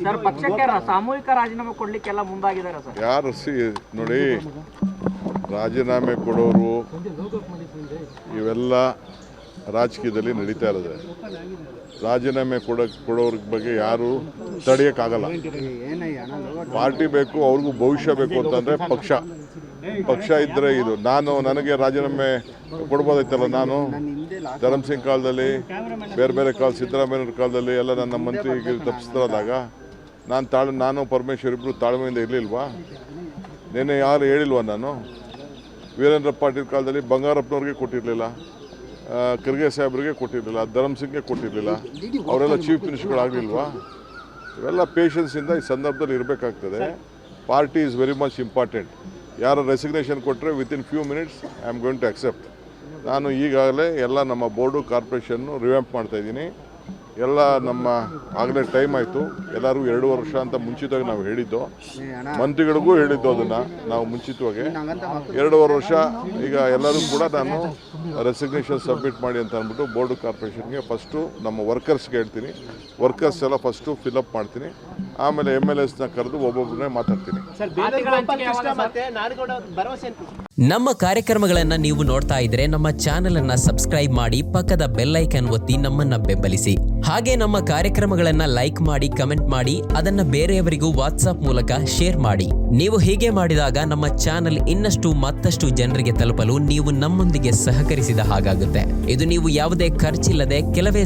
Sir ಪಕ್ಷಕ್ಕೆ ಸಾಮೂಹಿಕ ರಾಜೀನಾಮೆ ಕೊಡ್ಲಿಕ್ಕೆಲ್ಲ ಮುಂದಾಗಿದ್ದಾರೆ ಸರ್. ಯಾರು ನೋಡಿ, ರಾಜೀನಾಮೆ ಕೊಡೋರು ಇವೆಲ್ಲ ರಾಜಕೀಯದಲ್ಲಿ ನಡೀತಾ ಇರೋದು. ರಾಜೀನಾಮೆ ಕೊಡೋರ ಬಗ್ಗೆ ಯಾರು ತಡೆಯೋಕ್ಕಾಗಲ್ಲ. ಪಾರ್ಟಿ ಬೇಕು, ಅವ್ರಿಗೂ ಭವಿಷ್ಯ ಬೇಕು ಅಂತಂದರೆ ಪಕ್ಷ ಇದ್ದರೆ ಇದು. ನನಗೆ ರಾಜೀನಾಮೆ ಕೊಡ್ಬೋದಾಯ್ತಲ್ಲ. ನಾನು ಧರ್ಮ್ ಸಿಂಗ್ ಕಾಲದಲ್ಲಿ, ಬೇರೆ ಕಾಲ ಸಿದ್ದರಾಮಯ್ಯವ್ರ ಕಾಲದಲ್ಲಿ ಎಲ್ಲ ನನ್ನ ಮಂತ್ರಿಗೆ ತಪ್ಪಿಸ್ತಾರಾದಾಗ ನಾನು ಪರಮೇಶ್ವರ್ ಇಬ್ಬರು ತಾಳ್ಮೆಯಿಂದ ಇರಲಿಲ್ವಾ? ನೆನ್ನೆ ಯಾರು ಹೇಳಿಲ್ವಾ? ನಾನು ವೀರೇಂದ್ರ ಪಾಟೀಲ್ ಕಾಲದಲ್ಲಿ ಬಂಗಾರಪ್ಪನವ್ರಿಗೆ ಕೊಟ್ಟಿರಲಿಲ್ಲ, ಖರ್ಗೆ ಸಾಹೇಬ್ರಿಗೆ ಕೊಟ್ಟಿರಲಿಲ್ಲ, ಧರ್ಮ್ ಸಿಂಗ್ಗೆ ಕೊಟ್ಟಿರಲಿಲ್ಲ. ಅವರೆಲ್ಲ ಚೀಫ್ ಮಿನಿಸ್ಟರ್ಗಳಾಗಲಿಲ್ವಾ? ಇವೆಲ್ಲ ಪೇಷನ್ಸಿಂದ ಈ ಸಂದರ್ಭದಲ್ಲಿ ಇರಬೇಕಾಗ್ತದೆ. Party is very much important. ಯಾರು ರೆಸಿಗ್ನೇಷನ್ ಕೊಟ್ಟರೆ within few minutes I am going to accept. ನಾನು ಈಗಾಗಲೇ ಎಲ್ಲ ನಮ್ಮ ಬೋರ್ಡು ಕಾರ್ಪೊರೇಷನ್ನು ರಿವ್ಯಾಂಪ್ ಮಾಡ್ತಾಯಿದ್ದೀನಿ. ಎಲ್ಲ ನಮ್ಮ ಆಗಲೇ ಟೈಮ್ ಆಯಿತು. ಎಲ್ಲರಿಗೂ 2 ವರ್ಷ ಅಂತ ಮುಂಚಿತವಾಗಿ ನಾವು ಹೇಳಿದ್ದು, ಮಂತ್ರಿಗಳಿಗೂ ಹೇಳಿದ್ದು ಅದನ್ನು ನಾವು ಮುಂಚಿತವಾಗಿ 2 ವರ್ಷ. ಈಗ ಎಲ್ಲರೂ ಕೂಡ ನಾನು ರೆಸಿಗ್ನೇಷನ್ ಸಬ್ಮಿಟ್ ಮಾಡಿ ಅಂತ ಅಂದ್ಬಿಟ್ಟು ಬೋರ್ಡು ಕಾರ್ಪೊರೇಷನ್ಗೆ ಫಸ್ಟು ನಮ್ಮ ವರ್ಕರ್ಸ್ಗೆ ಹೇಳ್ತೀನಿ. ವರ್ಕರ್ಸ್ ಎಲ್ಲ ಫಸ್ಟು ಫಿಲಪ್ ಮಾಡ್ತೀನಿ. ಆಮೇಲೆ MLAsನ ಕರೆದು ಒಬ್ಬೊಬ್ಬರನ್ನೇ ಮಾತಾಡ್ತೀನಿ. ನಮ್ಮ ಕಾರ್ಯಕ್ರಮಗಳನ್ನು ನೀವು ನೋಡ್ತಾ ಇದ್ರೆ ನಮ್ಮ ಚಾನೆಲ್ ಅನ್ನ ಸಬ್ಸ್ಕ್ರೈಬ್ ಮಾಡಿ, ಪಕ್ಕದ ಬೆಲ್ ಐಕಾನ್ ಒತ್ತಿ ನಮ್ಮನ್ನ ಬೆಂಬಲಿಸಿ. ಹಾಗೆ ನಮ್ಮ ಕಾರ್ಯಕ್ರಮಗಳನ್ನ ಲೈಕ್ ಮಾಡಿ, ಕಮೆಂಟ್ ಮಾಡಿ, ಅದನ್ನ ಬೇರೆಯವರಿಗೂ ವಾಟ್ಸ್ಆಪ್ ಮೂಲಕ ಶೇರ್ ಮಾಡಿ. ನೀವು ಹೀಗೆ ಮಾಡಿದಾಗ ನಮ್ಮ ಚಾನೆಲ್ ಮತ್ತಷ್ಟು ಜನರಿಗೆ ತಲುಪಲು ನೀವು ನಮ್ಮೊಂದಿಗೆ ಸಹಕರಿಸಿದ ಹಾಗಾಗುತ್ತೆ. ಇದು ನೀವು ಯಾವುದೇ ಖರ್ಚಿಲ್ಲದೆ ಕೆಲವೇ